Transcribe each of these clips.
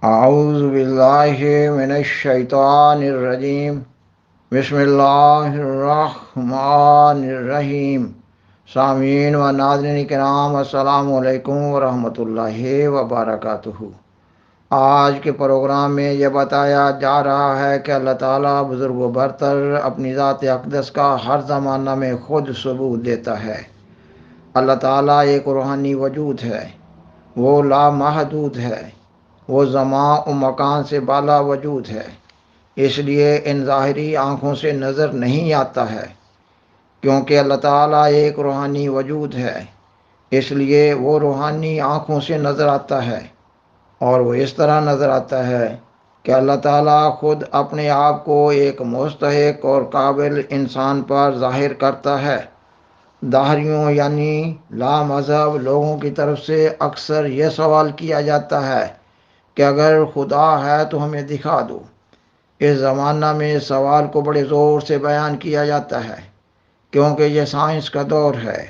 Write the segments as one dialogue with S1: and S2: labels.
S1: اعوذ باللہ من الشیطان الرجیم بسم اللہ الرحمن الرحیم۔ سامعین و ناظرین کرام، السلام علیکم ورحمۃ اللہ وبرکاتہ۔ آج کے پروگرام میں یہ بتایا جا رہا ہے کہ اللہ تعالیٰ بزرگ و برتر اپنی ذات اقدس کا ہر زمانہ میں خود ثبوت دیتا ہے۔ اللہ تعالیٰ ایک روحانی وجود ہے، وہ لامحدود ہے، وہ زمان و مکان سے بالا وجود ہے، اس لیے ان ظاہری آنکھوں سے نظر نہیں آتا ہے۔ کیونکہ اللہ تعالیٰ ایک روحانی وجود ہے، اس لیے وہ روحانی آنکھوں سے نظر آتا ہے، اور وہ اس طرح نظر آتا ہے کہ اللہ تعالیٰ خود اپنے آپ کو ایک مستحق اور قابل انسان پر ظاہر کرتا ہے۔ داہریوں یعنی لامذہب لوگوں کی طرف سے اکثر یہ سوال کیا جاتا ہے کہ اگر خدا ہے تو ہمیں دکھا دو۔ اس زمانہ میں اس سوال کو بڑے زور سے بیان کیا جاتا ہے، کیونکہ یہ سائنس کا دور ہے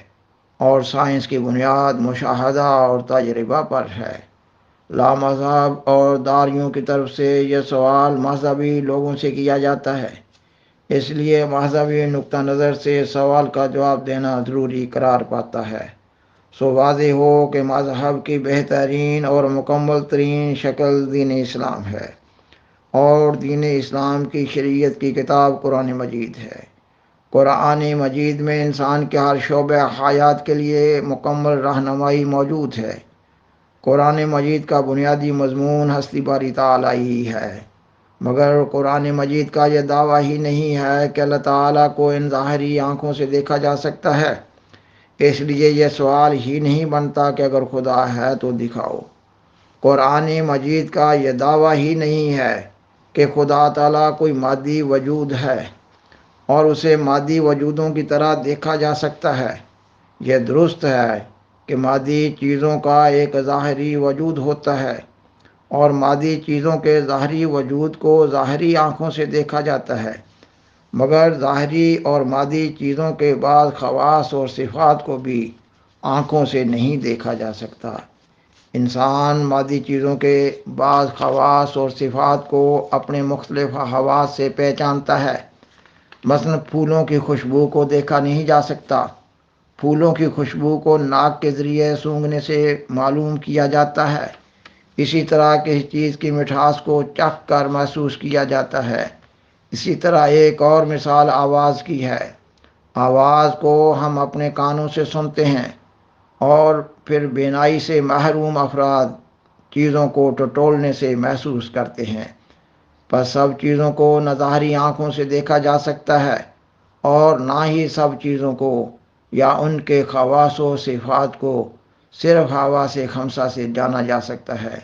S1: اور سائنس کی بنیاد مشاہدہ اور تجربہ پر ہے۔ لامذہب اور داریوں کی طرف سے یہ سوال مذہبی لوگوں سے کیا جاتا ہے، اس لیے مذہبی نقطہ نظر سے سوال کا جواب دینا ضروری قرار پاتا ہے۔ سو واضح ہو کہ مذہب کی بہترین اور مکمل ترین شکل دین اسلام ہے، اور دین اسلام کی شریعت کی کتاب قرآن مجید ہے۔ قرآن مجید میں انسان کے ہر شعبہ حیات کے لیے مکمل رہنمائی موجود ہے۔ قرآن مجید کا بنیادی مضمون ہستی باری تعالیٰ ہی ہے، مگر قرآن مجید کا یہ دعویٰ ہی نہیں ہے کہ اللہ تعالیٰ کو ان ظاہری آنکھوں سے دیکھا جا سکتا ہے۔ اس لیے یہ سوال ہی نہیں بنتا کہ اگر خدا ہے تو دکھاؤ۔ قرآن مجید کا یہ دعویٰ ہی نہیں ہے کہ خدا تعالیٰ کوئی مادی وجود ہے اور اسے مادی وجودوں کی طرح دیکھا جا سکتا ہے۔ یہ درست ہے کہ مادی چیزوں کا ایک ظاہری وجود ہوتا ہے، اور مادی چیزوں کے ظاہری وجود کو ظاہری آنکھوں سے دیکھا جاتا ہے، مگر ظاہری اور مادی چیزوں کے بعض خواص اور صفات کو بھی آنکھوں سے نہیں دیکھا جا سکتا۔ انسان مادی چیزوں کے بعض خواص اور صفات کو اپنے مختلف حواس سے پہچانتا ہے۔ مثلا پھولوں کی خوشبو کو دیکھا نہیں جا سکتا۔ پھولوں کی خوشبو کو ناک کے ذریعے سونگھنے سے معلوم کیا جاتا ہے۔ اسی طرح کسی چیز کی مٹھاس کو چکھ کر محسوس کیا جاتا ہے۔ اسی طرح ایک اور مثال آواز کی ہے۔ آواز کو ہم اپنے کانوں سے سنتے ہیں، اور پھر بینائی سے محروم افراد چیزوں کو ٹٹولنے سے محسوس کرتے ہیں۔ پس سب چیزوں کو نہ ظاہری آنکھوں سے دیکھا جا سکتا ہے، اور نہ ہی سب چیزوں کو یا ان کے خواص و صفات کو صرف حواس خمسہ سے جانا جا سکتا ہے۔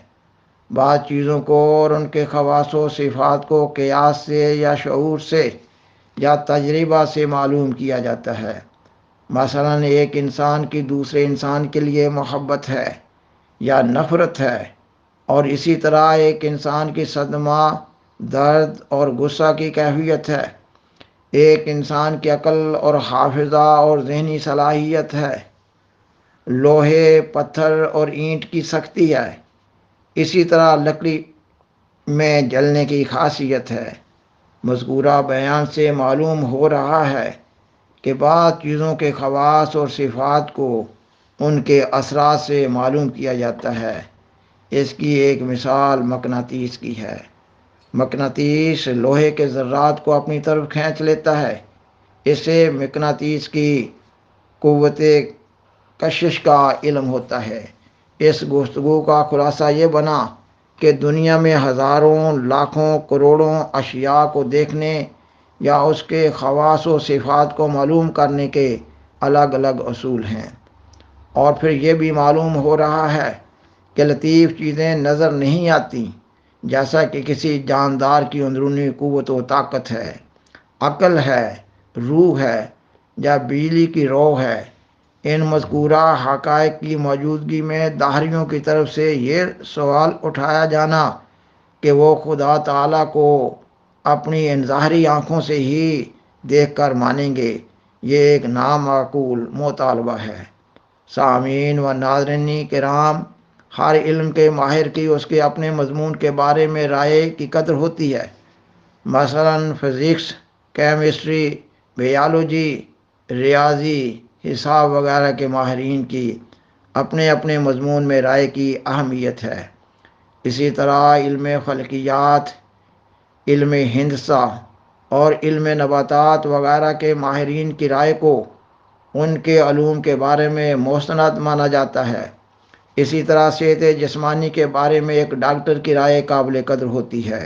S1: بعض چیزوں کو اور ان کے خواص و صفات کو قیاس سے یا شعور سے یا تجربہ سے معلوم کیا جاتا ہے۔ مثلا ایک انسان کی دوسرے انسان کے لیے محبت ہے یا نفرت ہے، اور اسی طرح ایک انسان کی صدمہ، درد اور غصہ کی کیفیت ہے۔ ایک انسان کی عقل اور حافظہ اور ذہنی صلاحیت ہے۔ لوہے، پتھر اور اینٹ کی سختی ہے۔ اسی طرح لکڑی میں جلنے کی خاصیت ہے۔ مذکورہ بیان سے معلوم ہو رہا ہے کہ بعض چیزوں کے خواص اور صفات کو ان کے اثرات سے معلوم کیا جاتا ہے۔ اس کی ایک مثال مقناطیس کی ہے۔ مقناطیس لوہے کے ذرات کو اپنی طرف کھینچ لیتا ہے۔ اسے مقناطیس کی قوت کشش کا علم ہوتا ہے۔ اس گفتگو کا خلاصہ یہ بنا کہ دنیا میں ہزاروں، لاکھوں، کروڑوں اشیاء کو دیکھنے یا اس کے خواص و صفات کو معلوم کرنے کے الگ الگ اصول ہیں۔ اور پھر یہ بھی معلوم ہو رہا ہے کہ لطیف چیزیں نظر نہیں آتی، جیسا کہ کسی جاندار کی اندرونی قوت و طاقت ہے، عقل ہے، روح ہے، یا بجلی کی رو ہے۔ ان مذکورہ حقائق کی موجودگی میں داہریوں کی طرف سے یہ سوال اٹھایا جانا کہ وہ خدا تعالیٰ کو اپنی ان ظاہری آنکھوں سے ہی دیکھ کر مانیں گے، یہ ایک نامعقول مطالبہ ہے۔ سامعین و ناظرین کرام، ہر علم کے ماہر کی اس کے اپنے مضمون کے بارے میں رائے کی قدر ہوتی ہے۔ مثلاً فزکس، کیمسٹری، بیالوجی، ریاضی، حساب وغیرہ کے ماہرین کی اپنے اپنے مضمون میں رائے کی اہمیت ہے۔ اسی طرح علم فلکیات، علم ہندسہ اور علم نباتات وغیرہ کے ماہرین کی رائے کو ان کے علوم کے بارے میں مستند مانا جاتا ہے۔ اسی طرح صحت جسمانی کے بارے میں ایک ڈاکٹر کی رائے قابل قدر ہوتی ہے،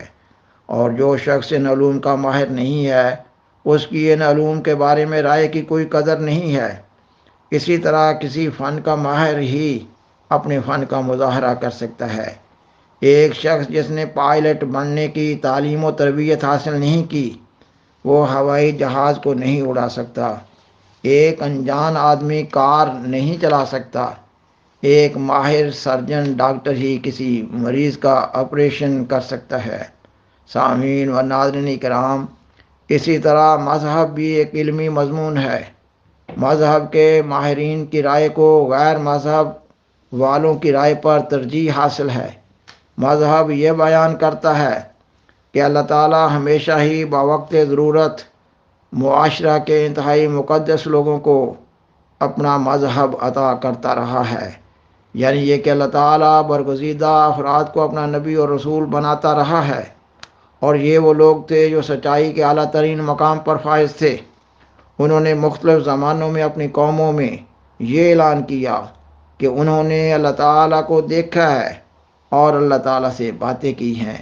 S1: اور جو شخص ان علوم کا ماہر نہیں ہے اس کی ان علوم کے بارے میں رائے کی کوئی قدر نہیں ہے۔ اسی طرح کسی فن کا ماہر ہی اپنے فن کا مظاہرہ کر سکتا ہے۔ ایک شخص جس نے پائلٹ بننے کی تعلیم و تربیت حاصل نہیں کی وہ ہوائی جہاز کو نہیں اڑا سکتا۔ ایک انجان آدمی کار نہیں چلا سکتا۔ ایک ماہر سرجن ڈاکٹر ہی کسی مریض کا آپریشن کر سکتا ہے۔ سامعین و ناظرین کرام، اسی طرح مذہب بھی ایک علمی مضمون ہے۔ مذہب کے ماہرین کی رائے کو غیر مذہب والوں کی رائے پر ترجیح حاصل ہے۔ مذہب یہ بیان کرتا ہے کہ اللہ تعالیٰ ہمیشہ ہی بوقت ضرورت معاشرہ کے انتہائی مقدس لوگوں کو اپنا مذہب عطا کرتا رہا ہے، یعنی یہ کہ اللہ تعالیٰ برگزیدہ افراد کو اپنا نبی اور رسول بناتا رہا ہے، اور یہ وہ لوگ تھے جو سچائی کے اعلیٰ ترین مقام پر فائز تھے۔ انہوں نے مختلف زمانوں میں اپنی قوموں میں یہ اعلان کیا کہ انہوں نے اللہ تعالیٰ کو دیکھا ہے اور اللہ تعالیٰ سے باتیں کی ہیں۔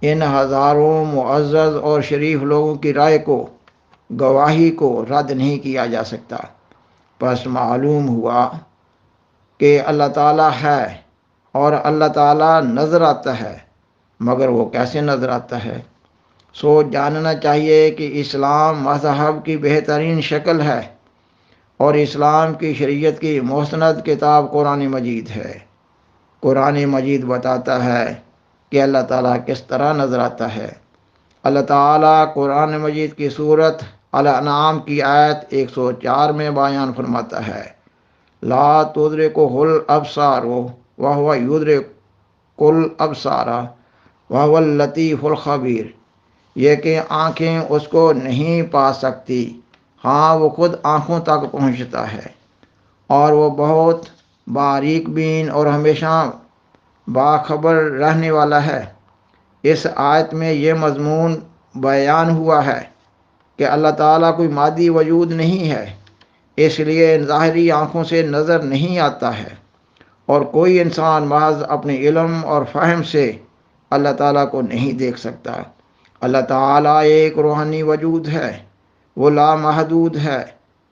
S1: ان ہزاروں معزز اور شریف لوگوں کی رائے کو، گواہی کو رد نہیں کیا جا سکتا۔ پس معلوم ہوا کہ اللہ تعالیٰ ہے اور اللہ تعالیٰ نظر آتا ہے، مگر وہ کیسے نظر آتا ہے؟ سو جاننا چاہیے کہ اسلام مذہب کی بہترین شکل ہے، اور اسلام کی شریعت کی مستند کتاب قرآن مجید ہے۔ قرآن مجید بتاتا ہے کہ اللہ تعالیٰ کس طرح نظر آتا ہے۔ اللہ تعالیٰ قرآن مجید کی سورت الانعام کی آیت 104 میں بیان فرماتا ہے، لا تدرکہ الابصار وہو یدرک الابصار وہو اللطیف الخبیر، یہ کہ آنکھیں اس کو نہیں پا سکتی، ہاں وہ خود آنکھوں تک پہنچتا ہے، اور وہ بہت باریک بین اور ہمیشہ باخبر رہنے والا ہے۔ اس آیت میں یہ مضمون بیان ہوا ہے کہ اللہ تعالیٰ کوئی مادی وجود نہیں ہے، اس لیے ظاہری آنکھوں سے نظر نہیں آتا ہے، اور کوئی انسان محض اپنے علم اور فہم سے اللہ تعالیٰ کو نہیں دیکھ سکتا۔ اللہ تعالیٰ ایک روحانی وجود ہے، وہ لامحدود ہے،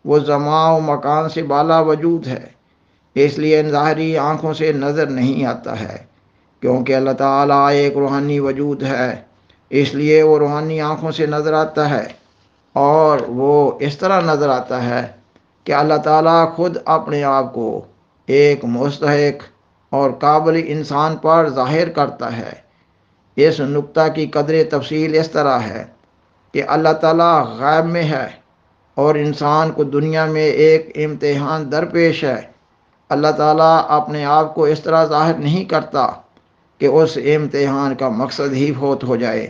S1: وہ زمان و مکان سے بالا وجود ہے، اس لیے ان ظاہری آنکھوں سے نظر نہیں آتا ہے۔ کیونکہ اللہ تعالیٰ ایک روحانی وجود ہے، اس لیے وہ روحانی آنکھوں سے نظر آتا ہے، اور وہ اس طرح نظر آتا ہے کہ اللہ تعالیٰ خود اپنے آپ کو ایک مستحق اور قابل انسان پر ظاہر کرتا ہے۔ اس نقطہ کی قدر تفصیل اس طرح ہے کہ اللہ تعالیٰ غیب میں ہے اور انسان کو دنیا میں ایک امتحان درپیش ہے۔ اللہ تعالیٰ اپنے آپ کو اس طرح ظاہر نہیں کرتا کہ اس امتحان کا مقصد ہی فوت ہو جائے۔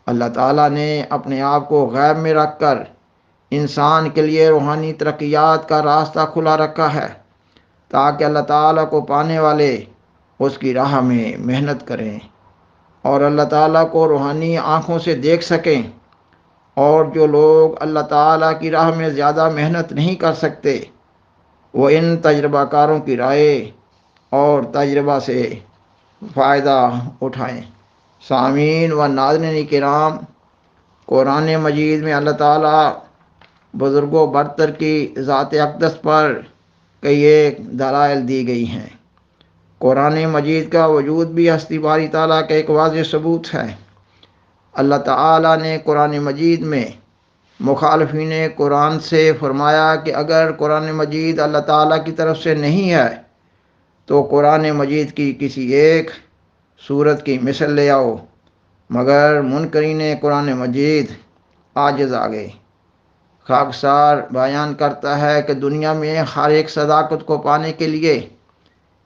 S1: اللہ تعالیٰ نے اپنے آپ کو غیب میں رکھ کر انسان کے لیے روحانی ترقیات کا راستہ کھلا رکھا ہے، تاکہ اللہ تعالیٰ کو پانے والے اس کی راہ میں محنت کریں اور اللہ تعالیٰ کو روحانی آنکھوں سے دیکھ سکیں۔ اور جو لوگ اللہ تعالیٰ کی راہ میں زیادہ محنت نہیں کر سکتے وہ ان تجربہ کاروں کی رائے اور تجربہ سے فائدہ اٹھائیں۔ سامعین و ناظرین کرام، قرآن مجید میں اللہ تعالیٰ بزرگ و برتر کی ذات اقدس پر کئی ایک دلائل دی گئی ہیں۔ قرآن مجید کا وجود بھی ہستی باری تعالیٰ کا ایک واضح ثبوت ہے۔ اللہ تعالیٰ نے قرآن مجید میں مخالفین قرآن سے فرمایا کہ اگر قرآن مجید اللہ تعالیٰ کی طرف سے نہیں ہے تو قرآن مجید کی کسی ایک سورت کی مثل لے آؤ، مگر منکرین قرآن مجید عاجز آ گئے۔ خاکسار بیان کرتا ہے کہ دنیا میں ہر ایک صداقت کو پانے کے لیے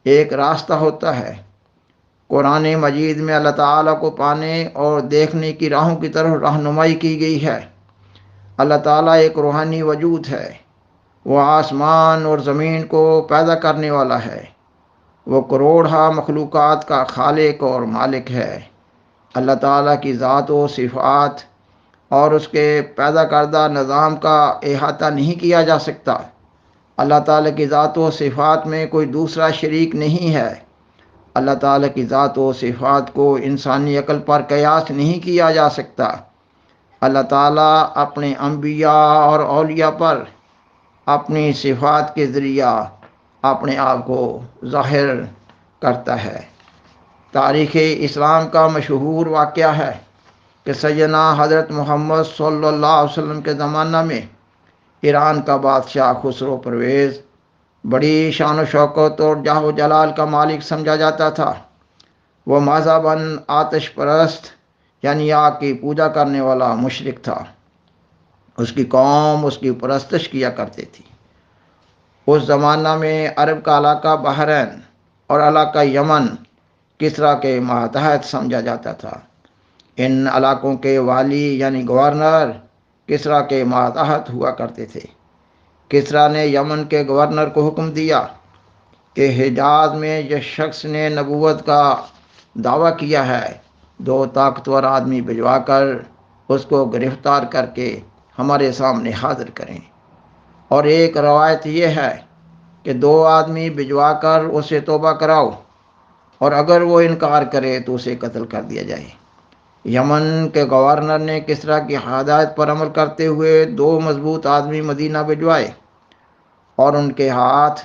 S1: ایک راستہ ہوتا ہے۔ قرآن مجید میں اللہ تعالیٰ کو پانے اور دیکھنے کی راہوں کی طرف رہنمائی کی گئی ہے۔ اللہ تعالیٰ ایک روحانی وجود ہے۔ وہ آسمان اور زمین کو پیدا کرنے والا ہے۔ وہ کروڑہ مخلوقات کا خالق اور مالک ہے۔ اللہ تعالیٰ کی ذات و صفات اور اس کے پیدا کردہ نظام کا احاطہ نہیں کیا جا سکتا۔ اللہ تعالیٰ کی ذات و صفات میں کوئی دوسرا شریک نہیں ہے۔ اللہ تعالیٰ کی ذات و صفات کو انسانی عقل پر قیاس نہیں کیا جا سکتا۔ اللہ تعالیٰ اپنے انبیاء اور اولیاء پر اپنی صفات کے ذریعہ اپنے آپ کو ظاہر کرتا ہے۔ تاریخ اسلام کا مشہور واقعہ ہے کہ سیدنا حضرت محمد صلی اللہ علیہ وسلم کے زمانہ میں ایران کا بادشاہ خسرو پرویز بڑی شان و شوکت اور جاہ و جلال کا مالک سمجھا جاتا تھا۔ وہ مذہباً آتش پرست یعنی آگ کی پوجا کرنے والا مشرک تھا۔ اس کی قوم اس کی پرستش کیا کرتی تھی۔ اس زمانہ میں عرب کا علاقہ بحرین اور علاقہ یمن کسریٰ کے ماتحت سمجھا جاتا تھا۔ ان علاقوں کے والی یعنی گورنر کسریٰ کے ماتحت ہوا کرتے تھے۔ کسریٰ نے یمن کے گورنر کو حکم دیا کہ حجاز میں جس شخص نے نبوت کا دعویٰ کیا ہے 2 طاقتور آدمی بھجوا کر اس کو گرفتار کر کے ہمارے سامنے حاضر کریں، اور ایک روایت یہ ہے کہ 2 آدمی بھجوا کر اسے توبہ کراؤ، اور اگر وہ انکار کرے تو اسے قتل کر دیا جائے۔ یمن کے گورنر نے کسریٰ کی ہدایت پر عمل کرتے ہوئے 2 مضبوط آدمی مدینہ بھجوائے، اور ان کے ہاتھ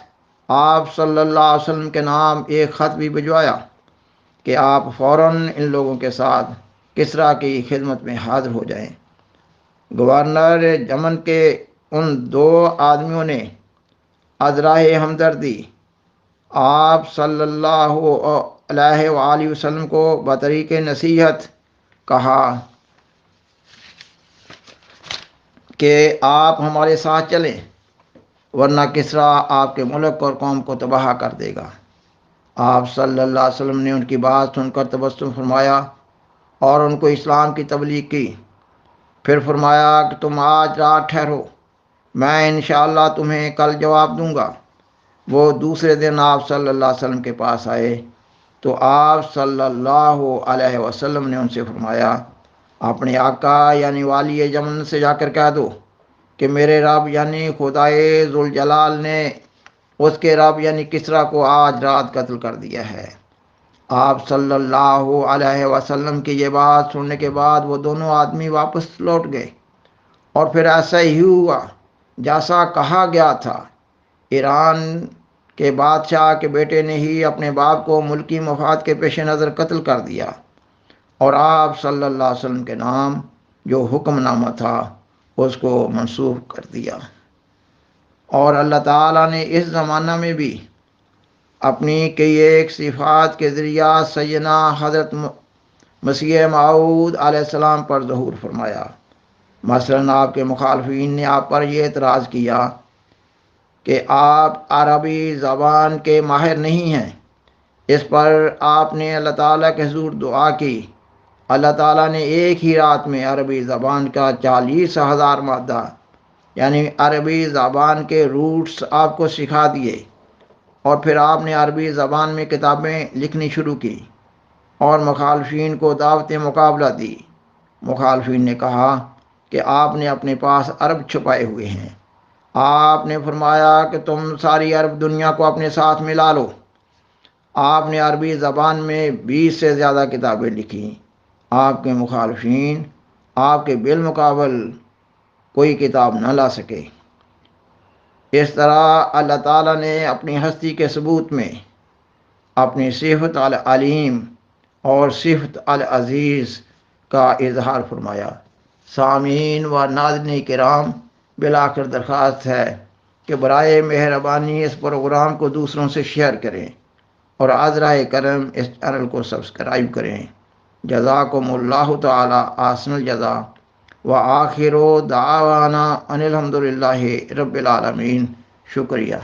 S1: آپ صلی اللہ علیہ وسلم کے نام ایک خط بھی بھجوایا کہ آپ فوراً ان لوگوں کے ساتھ کسریٰ کی خدمت میں حاضر ہو جائیں۔ گورنر یمن کے ان 2 آدمیوں نے ازراہ ہمدردی آپ صلی اللہ علیہ وآلہ وسلم کو بطریق نصیحت کہا کہ آپ ہمارے ساتھ چلیں، ورنہ کسریٰ آپ کے ملک اور قوم کو تباہ کر دے گا۔ آپ صلی اللہ علیہ وسلم نے ان کی بات سن کر تبسم فرمایا اور ان کو اسلام کی تبلیغ کی۔ پھر فرمایا کہ تم آج رات ٹھہرو، میں انشاءاللہ تمہیں کل جواب دوں گا۔ وہ دوسرے دن آپ صلی اللہ علیہ وسلم کے پاس آئے تو آپ صلی اللہ علیہ وسلم نے ان سے فرمایا، اپنے آقا یعنی والی یمن سے جا کر کہہ دو کہ میرے رب یعنی خدائے ذوالجلال نے اس کے رب یعنی کسریٰ کو آج رات قتل کر دیا ہے۔ آپ صلی اللہ علیہ وسلم کی یہ بات سننے کے بعد وہ 2 آدمی واپس لوٹ گئے، اور پھر ایسا ہی ہوا جیسا کہا گیا تھا۔ ایران کے بادشاہ کے بیٹے نے ہی اپنے باپ کو ملکی مفاد کے پیش نظر قتل کر دیا، اور آپ صلی اللہ علیہ وسلم کے نام جو حکم نامہ تھا اس کو منسوخ کر دیا۔ اور اللہ تعالیٰ نے اس زمانہ میں بھی اپنی کئی ایک صفات کے ذریعہ سیدنا حضرت مسیح موعود علیہ السلام پر ظہور فرمایا۔ مثلاً آپ کے مخالفین نے آپ پر یہ اعتراض کیا کہ آپ عربی زبان کے ماہر نہیں ہیں۔ اس پر آپ نے اللہ تعالیٰ کے حضور دعا کی۔ اللہ تعالیٰ نے ایک ہی رات میں عربی زبان کا 40,000 مادہ یعنی عربی زبان کے روٹس آپ کو سکھا دیے، اور پھر آپ نے عربی زبان میں کتابیں لکھنی شروع کی اور مخالفین کو دعوت مقابلہ دی۔ مخالفین نے کہا کہ آپ نے اپنے پاس عرب چھپائے ہوئے ہیں۔ آپ نے فرمایا کہ تم ساری عرب دنیا کو اپنے ساتھ ملا لو۔ آپ نے عربی زبان میں 20 سے زیادہ کتابیں لکھیں۔ آپ کے مخالفین آپ کے بالمقابل کوئی کتاب نہ لا سکے۔ اس طرح اللہ تعالیٰ نے اپنی ہستی کے ثبوت میں اپنی صفت العلیم اور صفت العزیز کا اظہار فرمایا۔ سامعین و ناظرین کرام، بالآخر درخواست ہے کہ برائے مہربانی اس پروگرام کو دوسروں سے شیئر کریں اور عذرائے کرم اس چینل کو سبسکرائب کریں۔ جزاکم اللہ تعالی احسن الجزا وآخر دعوانا ان الحمدللہ رب العالمین۔ شکریہ۔